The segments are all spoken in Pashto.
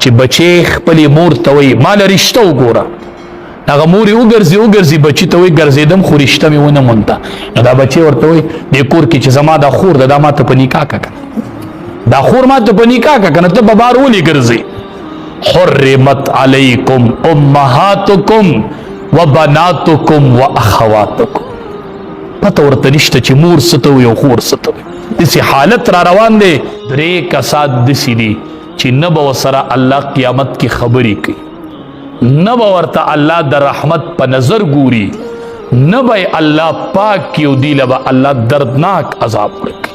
چې بچی خپلې مور ته وایي ماله رشته وګوره، هغه مور یې وګرځي بچي ته وایي ګرځېدم خو رشته مې ونه مونده، نو دا بچی ورته وایي دې کور کې چې زما دا خور ده دا ما ته په نکاح که دا خور ما ته په نکاح که که نه ته به بار ولې ګرځې. حرمت علیکم امهاتکم وبناتکم واخواتکم. پته ورته نشته چې مور څه ته وایي او خور څه ته وایي. داسې حالت را روان دی. 3 کسات داسې دي چې نه به ورسره الله قیامت کې خبرې کوي، نه به ورته الله د رحمت په نظر ګوري، نه به الله پاک کي او دی له به الله دردناک عذاب ورکوي،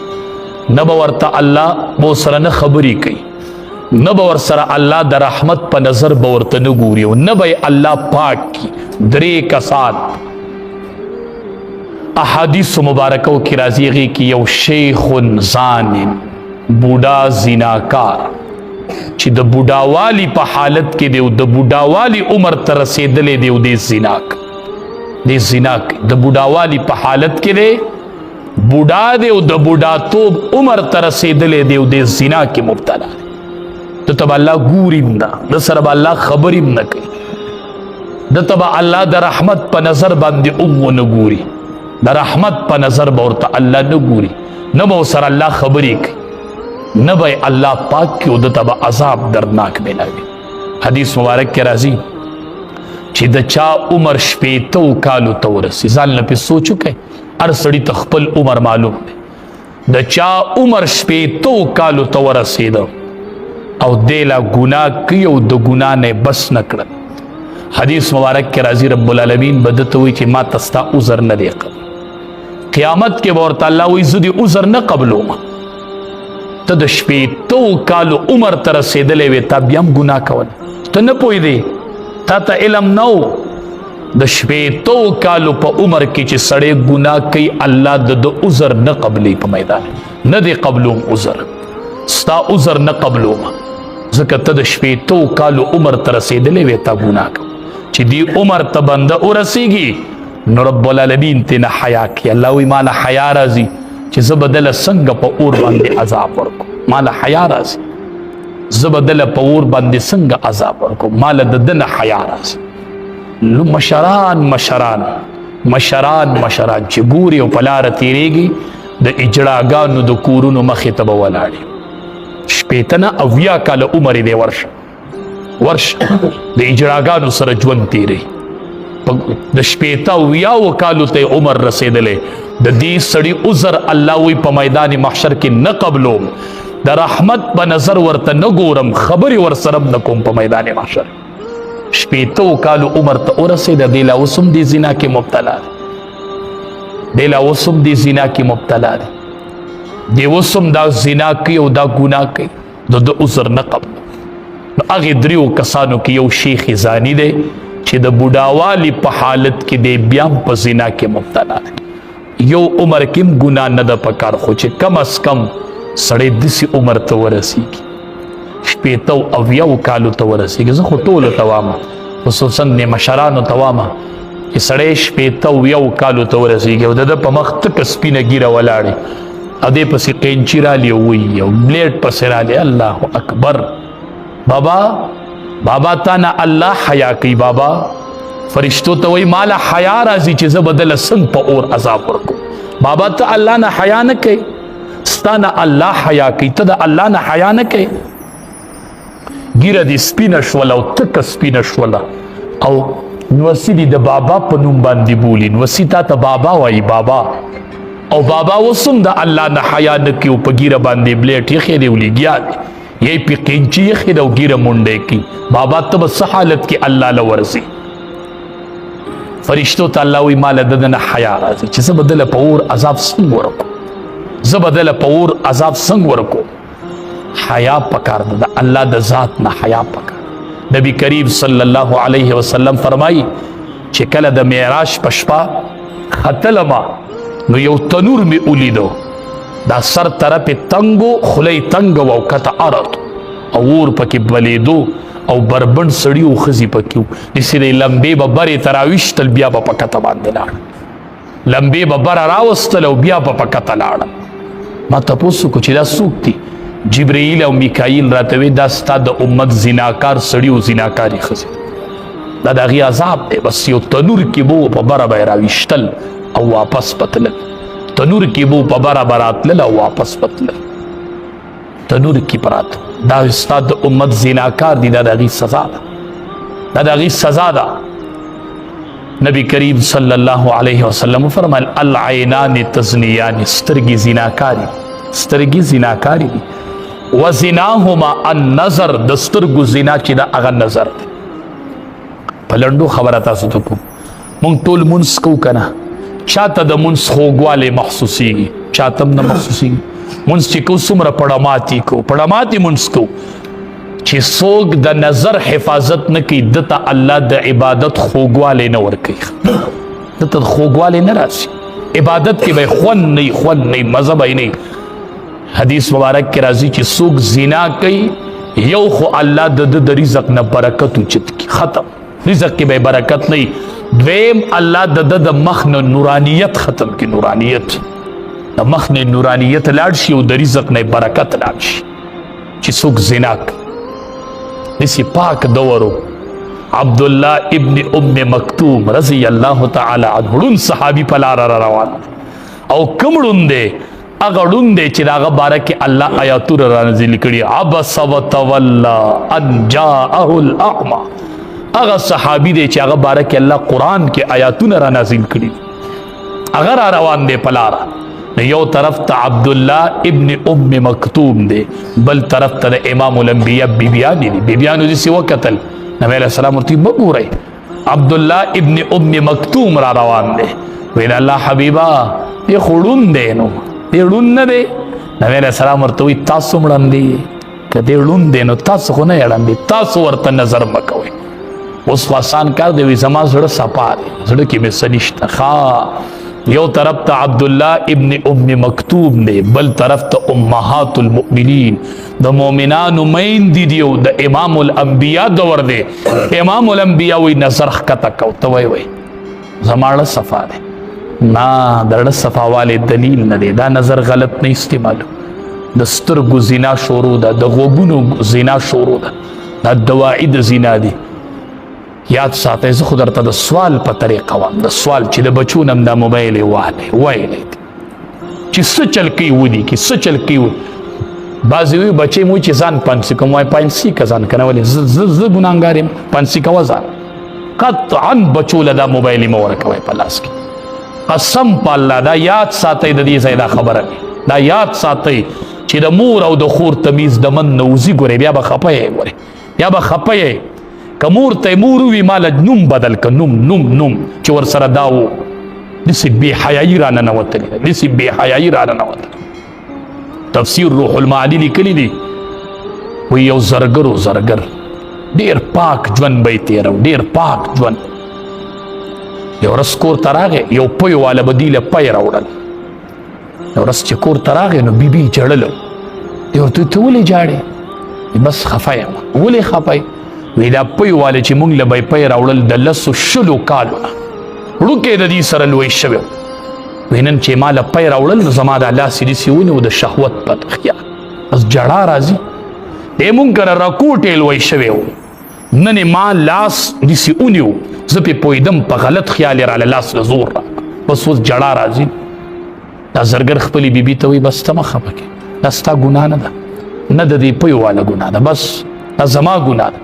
نه به ورته الله به ورسره نه خبرې کوي، نه به ورسره الله د رحمت په نظر به ورته نه ګوري او نه به الله پاک کي. 3 کسات احادیث مبارکو کې راځي هغې کې یو شیخ زانن بوډا زیناکار چې د بوډاوالي په حالت کې دی او د بوډاوالي عمر ته رسېدلی دی او دی زیناک د بوډاوالي په حالت کې دی، بوډا دی او د بوډاتوب عمر ته رسېدلی دی او دی زنا کې مبتلا دی. دته به الله ګوریم نه، د سره به الله خبرې هم نه کوي، دته به الله د رحمت په نظر باندې ونه ګوري، د رحمت په نظر به ورته الله نه ګوري، نه به ورسره الله خبرې کوي، نه به الله پاک کې او دته به عذاب دردناک ملاوي. حدیث مبارک کې راځي چې د چا عمر 80 کالو ته ورسي، ځان نه پې سوچ وکئ، هر سړي ته خپل عمر معلوم دی. د چا عمر 80 کالو ته ورسېده او دی لا ګناه کوي او د ګناه نه بس نه کړل، حدیث مبارک کې راځي رب العالمین به دته وایي چې ما ته ستا عذر نه دی قبل. قیامت کې به ورته الله وایي زه دې عذر نه قبلوم، ته د 80 کالو عمر ته رسېدلی وې تا بیا هم ګناه کوله، ته نه پوهېدې، تا ته علم نه و. د 80 کالو په عمر کې چې سړی ګناه کوي الله د عذر نه قبلي په میدان نه دی قبلوم عذر، ستا عذر نه قبلوم ځکه ته د 80 کالو عمر ته رسېدلی وې تا ګناه کوه. چې دی عمر ته بنده ورسېږي نو رب العالمین تېنه حیا کوي. الله وایي ما له حیا راځي چې زه به دله څنګه په اور باندې عذاب ورکړم، ما له حیا راځي زه به دله په اور باندې څنګه عذاب ورکړم، ما له د ده نه حیا راځي. مشران چې ګوري او په لاره تېرېږي د اجړاګانو د کورونو مخې ته به ولاړې 80 نه 90 کاله عمر دی، ورشه د اجړاګانو سره ژوند تېرئ، د 80 کالو ته عمر رسېدلی. د دې سړي عذر الله وی په میدان محشر کې نه قبلوم، د رحمت په نظر ورته نه ګورم، خبرې ورسره نه کوم په میدان محشر. 80 کالو عمر ته ورسېده، دی لا اوس هم دې زنا کې مبتلا دی، دی لا اوس هم دې زنا کې مبتلا دی، دی اوس هم دا زنا کوي او دا ګناه کوي، د ده عذر نه قبلوم. نو هغې 3 کسانو کې یو شیخ زانی دی چې د بوډاوالي په حالت کې دی بیا هم په زنا کې مبتلا دی. یو عمر کې هم ګناه نه ده پکار، خو چې کم از کم سړی داسې عمر ته ورسېږي 80 او 90 کالو ته ورسېږي. زه خو ټولو ته وایم، خصوصا د مشرانو ته وایم چې سړی 80 او 90 کالو ته ورسېږي او د ده په مخ تکه سپینه ږیره ولاړې او دې پسې قینچي رالي او وایي او بلیډ پسې رالي. الله اکبر. بابا تا نه الله حیا کوي، بابا فرشتو ته وایي ما له حیا راځي چې زه به دله څنګه په اور عذاب ورکړم. بابا ته الله نه حیا نه کوي، ستا نه الله حیا کوي، ته د الله نه حیا نه کوي. ږیره دې سپینه شوله او تکه سپینه شوله او نوسي دې د بابا په نوم باندې بولي، نوسي تا ته بابا وایي بابا، او بابا اوس هم د الله نه حیا نه کوي او په ږیره باندې بلیټ یې دی او لګیا دی یې پې قینچي یې دی او ږیره منډی کوي. بابا ته به څه حالت کې الله له ورځي. فرشتو ته الله وایي ما له د ده نه حیا راځي چې زه به دله په اور عذاب څنګه ورکړو، زه به دله په اور عذاب څنګه ورکړو. حیا پکار ده، د الله د ذات نه حیا پکار. نبی کریم صلی الله علیه وسلم فرمایي چې کله د معراج په شپه ختلما نو یو تنور مې ولیدو، دا سر طرف تنګو خلی تنګ او کته عرض او اور پکې بلیدو او بربند سړي او ښځې پکې وو. داسې دی لمبې به برې ته راویشتل بیا به په کته باندې لاړل، لمبې به بره راوستل او بیا به په کته لاړل. ما تپوس وکړو چې دا څوک دي؟ جبرائیل او میکائیل راته وی دا ستا د امت زناکار سړي او زناکاري ښځې دا د هغې عذاب دی. بس یو تنور کې به په بره به یې راویشتل او واپس به تلل، تنور کې به په بره به راتلل او واپس به تلل، تنور کې پراته. دا ستا د امت زناکار دي، دا د هغې سزا ده، دا د هغې سزا ده. نبی کریم صلی الله علیه وسلم فرمایل العینان تزنیان، سترګې زناکاري، سترګې زناکاري دي. وزناهما النظر، د سترګو زنا چې دا هغه نظر دی. په لنډو خبره تاسو ته کوم، مونږ ټول مونځ کوو که نه، چاته د مونځ خوږوالی محسوسیږي، چاته هم نه محسوسیږي. مونځ چې کوو څومره پړماتي کوو، پړماتي مونځ کوو. چې څوک د نظر حفاظت نه کوي دته الله د عبادت خوږوالی نه ورکوي، دته خوږوالی نه راسي. عبادت کې به خوند نه خوند نه مزه به نه. حدیث مبارک کې راځي چې څوک زنا کوي یو خو الله د رزق نه برکت اوچت کی، ختم، رزق کې به برکت نه. دویم الله د مخ نه نورانیت ختم کی، نورانیت د مخ نه نورانیت لاړ شي او د رزق نه برکت لاړ شي. چې څوک زنا کوي دسی پاک دورو عبدالله ابن ام مکتوم رضی الله تعالی عنہ ړوند صحابي په لار را روان او کوم ړوند دی؟ هغه ړوند دی چې د هغه باره کې الله آیاتونه را نازل کړي. عبس وتولى ان جاءه الاعمى، هغه صحابي دی چې هغه باره کې الله قرآن کې آیاتونه را نازل کړي، هغه را روان دی په لاره. یو طرف ته عبدالله ابن ام مکتوم دی، بل طرف ته د امام الانبیاء بیبیانې دي. بیبیانو داسې وکتل، نبی علیه السلام ورته مه ګورئ، عبدالله ابن ام مکتوم را روان دی. ویل الله حبیبه دی خو ړوند دی، نو دی ړوند نه دی؟ نبی علیه السلام ورته وایي تاسو هم ړند دی، که دی ړوند دی نو تاسو خو نه یې ړند دی، تاسو ورته نظر مه کوئ. اوس خو اسان کار دی، وایي زما زړه صفا دی، زړه کې مې څه نشته. ښه، یو طرف ته عبدالله ابن ام مکتوم دی، بل طرف ته امهات المؤمنین، د مؤمنانو میندې دي او د امام الانبیاء دور دی. امام الانبیاء وی نظر ښکته کو، ته وایي وایي زما زړه صفا دی. نه، د زړه صفاوالی دلیل نه دی، دا نظر غلط نه استعمالو. د سترګو زنا شروع ده، د غوږونو زنا شروع ده، دا دواعي د زنا دي. یاد ساتئ، زه خو درته د سوال په طریقه وایم، د سوال چې د بچو نه هم دا موبایل یې وایلی چې څه چل کوي ودي کې، څه چل کوي. بعضې وایي بچی مو چې ځان پنسي کوم، وایي پنسي که ځان که نه، ولې زه ګناهګار یم، پنسي کوه ځان. قطعا بچو له دا موبایل یې مه ورکوئ په لاس کې، قسم په الله. دا یاد ساتئ، د دې ځای دا خبره مې دا یاد ساتئ چې د مور او د خور تمیز د من نه وځي. ګورئ بیا به خفه یې، ګورئ بیا به خفه یې. که مور ته مور وي ماله نوم بدل که، نوم چې ورسره دا و، داسې بې حیایي را ننوتلې ده، داسې بې حیایي را ننوتله. تفسیر روح المعانی لیکلی دی، وایي یو زرګر ډېر پاک ژوند به یې تېرو، ډېر پاک ژوند. یو ورځ کور ته راغی، یو پی واله به دې له پی راوړل. یو ورځ چې کور ته راغی نو بیبي ژړله. دی ورته ته ولې ژاړې؟ بس خفه یم. ولې خفه یې؟ وی دا پی واله چې مونږ له به یې پی راوړل د 100 کالو نه وړوکی د دې سره لوی شوی. وی نن چې ما له پی راوړل نو زما دا لاس یې داسې ونیو د شهوت په خیال، بس جړا راځي. دی مونږ کره راکوټې لوی شوی و، نن ما لاس داسې ونیو، زه پې پوهېدم په غلط خیال یې راله لاس له زور را، بس اوس جړا راځي. دا زرګر خپلې بیبي ته وایي بس ته مه خفه کړې، دا ستا ګناه نه ده، نه د دې پی واله ګناه ده، بس دا زما ګناه ده.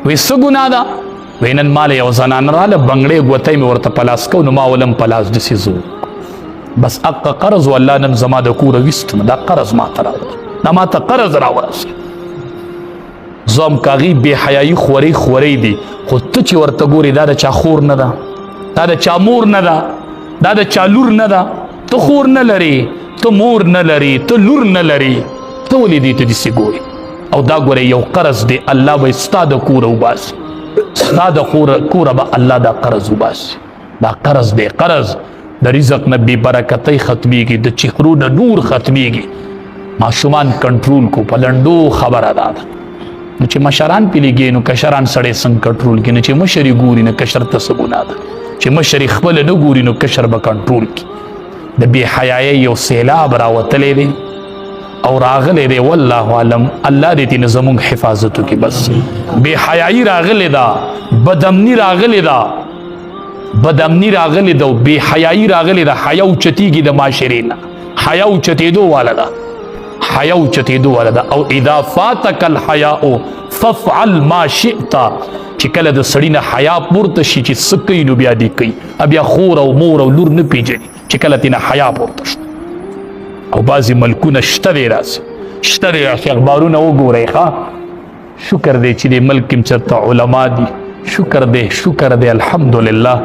وی څه ګناه ده؟ وی نن ماله یو زنانه راله، بنګړې ګوتۍ مې ورته په لاس کو، نو ما ولم په لاس داسې زور، بس حقه قرض و الله نن زما د کوره ویستم، دا قرض ما ته راوړه، دا ما ته قرض راورسېد. زه هم که هغې بې حیایي خورۍ دي، خو ته چې ورته ګورې دا د چا خور نه ده، دا د چا مور نه ده، دا د چا لور نه ده. ته خور نه لرې، ته مور نه لرې، ته لور نه لرې، ته ولې دې ته داسې ګورې؟ او دا ګورئ یو قرض دی، الله به ستا د کوره وباسي، ستا د کوره به الله دا قرض وباسي. دا قرض دی، قرض د رزق نه بې برکتۍ ختمیږي، د چهرو نه نور ختمیږي. ماشومان کنټرول کو، په لنډو خبره دا ده. نو چې مشران پې لګي نو کشران سړی څنګه کنټرول کړي؟ نو چې مشر یې ګوري نو کشر ته څه ګناه ده؟ چې مشر یې خپله نه ګوري نو کشر به کنټرول کړي. د بې حیایۍ یو سیلاب راوتلی دی، او راغلی دی والله علم الله دې تینا زمونږ حفاظت وکړي. بس بے حیايي راغلی دا، بدامني راغلی دا، بدامني راغلی دا، بے حیايي راغلی دا. حیا اوچتېږي د معاشرې نه، حیا اوچتېدو والا ده، حیا اوچتېدو والا ده. او اذا فاتک الحیاء فافعل ما شئت، چې کله د سړي نه حیا پورته شي چې څه کوي نو بیا دې کوي. بیا خور او مور او لور نه پیژني چې کله تینا حیا پورته شي. او بعضې ملکونه شته دی راسي، شته دی راسي. اخبارونه وګورئ ښه، شکر دی چې د ملک کې چېرته علما دي، شکر دی، شکر دی الحمدلله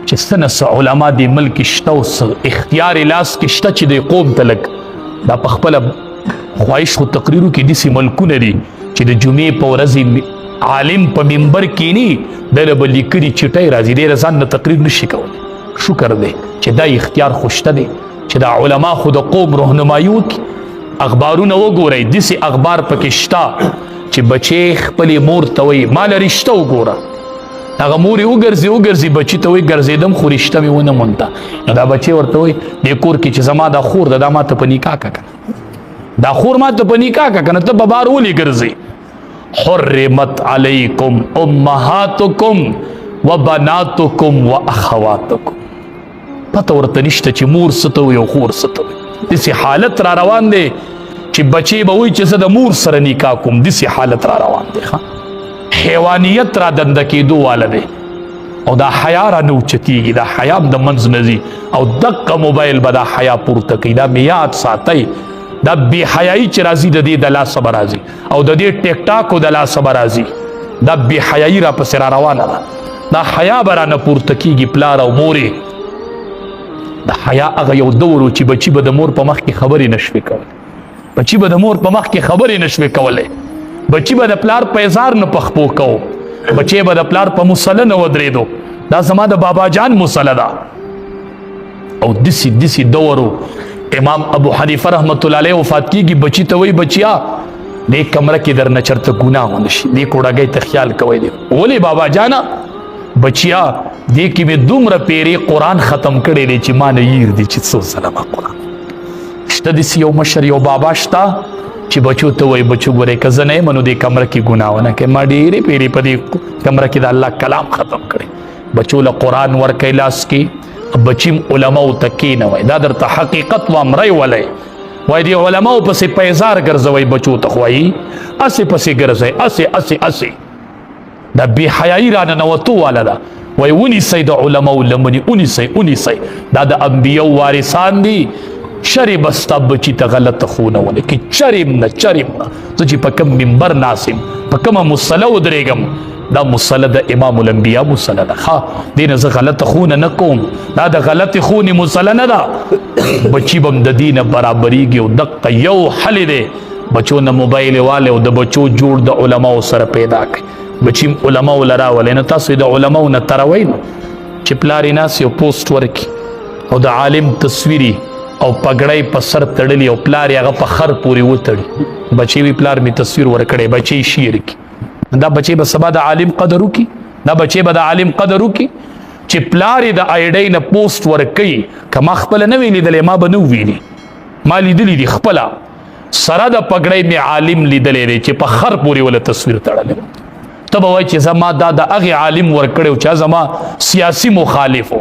چې څه نه څه علما دې ملک کې شته او څه اختیار لاس کې شته چې د قوم ته لږ دا په خپله خواهش خو تقریرو کې داسې ملکونه دي چې د جمعې په ورځې عالم په منبر کینی دله به لیکلي چټۍ راځي، دی ځان نه تقریر نشي کولی. شکر دی چې دا اختیار خو شته دی چې دا علما خو د قوم رهنمایي وکړي. اخبارونه وګورئ، داسې اخبار پکې شته چې بچې خپلې مور ته وایي ما له رشته وګوره. هغه مور یې وګرځي بچي ته وایي ګرځېدم خو رشته مې ونه مونده. نو دا بچې ورته وایي دې کور کې چې زما دا خور ده دا ما ته په نکاح که کنه، دا خور ما ته په نکاح که کنه، ته به بار ولې ګرځې. حرمت علیکم امهاتکم وبناتکم واخواتکم. پته ورته نشته چې مور څه ته وایي او خور څه ته وایي. داسې حالت را روان دی چې بچې به وایي چې زه د مور سره نکاح کوم. داسې حالت را روان دی. حیوانیت را دنده کېدو والا دی او دا حیا را نه اوچتېږي، دا حیا هم د منځ نه ځي او دقه موبایل به دا حیا پورته کوي. دا مې یاد ساتئ، دا بې حیایي چې راځي د دې د لاسه به راځي او د دې ټیک ټاکو د لاسه به راځي. دا بې حیایي را پسې را روانه ده. دا حیا به رانه پورته کېږي پلار او مورې. د حیا هغه یو دور و چې بچي به د مور په مخ کې خبرې نشوې کولی، بچي به د مور په مخ کې خبرې نشوې کولی، بچي به د پلار په اظهار نه پخپو کو، بچی به د پلار په مسله نه ودرېدو. دا زما د بابا جان مسله ده. او داسې دورو امام ابو حنیفه رحمت الله علیه وفات کېږي، بچي ته وایي بچیا دې کمره کې درنه چېرته ګناه ونه شي، دې کوړګۍ ته خیال کوئ. دی ولې بابا جانه بچیا دې کې مې دومره پیرې قرآن ختم کړی دی چې ما نه ییر دی چې څه وسلمه قرآن. شته داسې یو مشر یو بابا شته چې بچو ته وایي بچو ګورئ که زه نه یم نو دې کمره کې ګناه ونه کوې، ما ډېرې پیرې په دې کمره کې د الله کلام ختم کړی. بچو له قرآن ورکوي لاس کې، بچیم علماو ته کښېنوئ. دا درته حقیقت وایم ولی وایي دې علماو پسې پیزار ګرځوئ، بچو ته خو وایي اسې پسې ګرځئ، اسې دا بې حیایي را ننوتو والا ده. وایي ونیسئ د علماو لمنې، ونیسئ. دا د انبیاو وارثان دي. چرې به ستا بچي ته غلطه ښوونه ونه کړي، چرېم نه. زه چې په کوم منبر ناست یم، په کومه مسله ودرېږم، دا مسله د امام الانبیا مسله ده. دې نه زه غلطه ښوونه نه کوم، دا د غلطې ښوونې مسله نه ده. بچي به هم د دې نه برابرېږي او دقه یو حل دی بچو نه موبایل والی او د بچو جوړ د علماو سره پیدا کړي. بچي علماو له راولئ. نو تاسو د علماو نه تروئ نو چې پلار یې ناست یو پوسټ ورکړي او د عالم تصویري او پګړۍ په سر تړلي او پلار یې هغه په خر پورې وتړي. بچی وي پلار مې تصویر ورکړی، بچی شعر کړي. دا بچی به سبا د عالم قدر وکړي، دا بچی به د عالم قدر وکړي چې پلار یې د آیډۍ نه پوسټ ورکوي. که ما خپله نه وي لیدلی ما به نه وویني، ما لیدلی دي خپله سره د پګړۍ مې عالم لیدلی دی چې په خر پورې وله تصویر تړلی. ته به وایي چې زما دا د هغې عالم ورکړی و چې زما سیاسي مخالف و.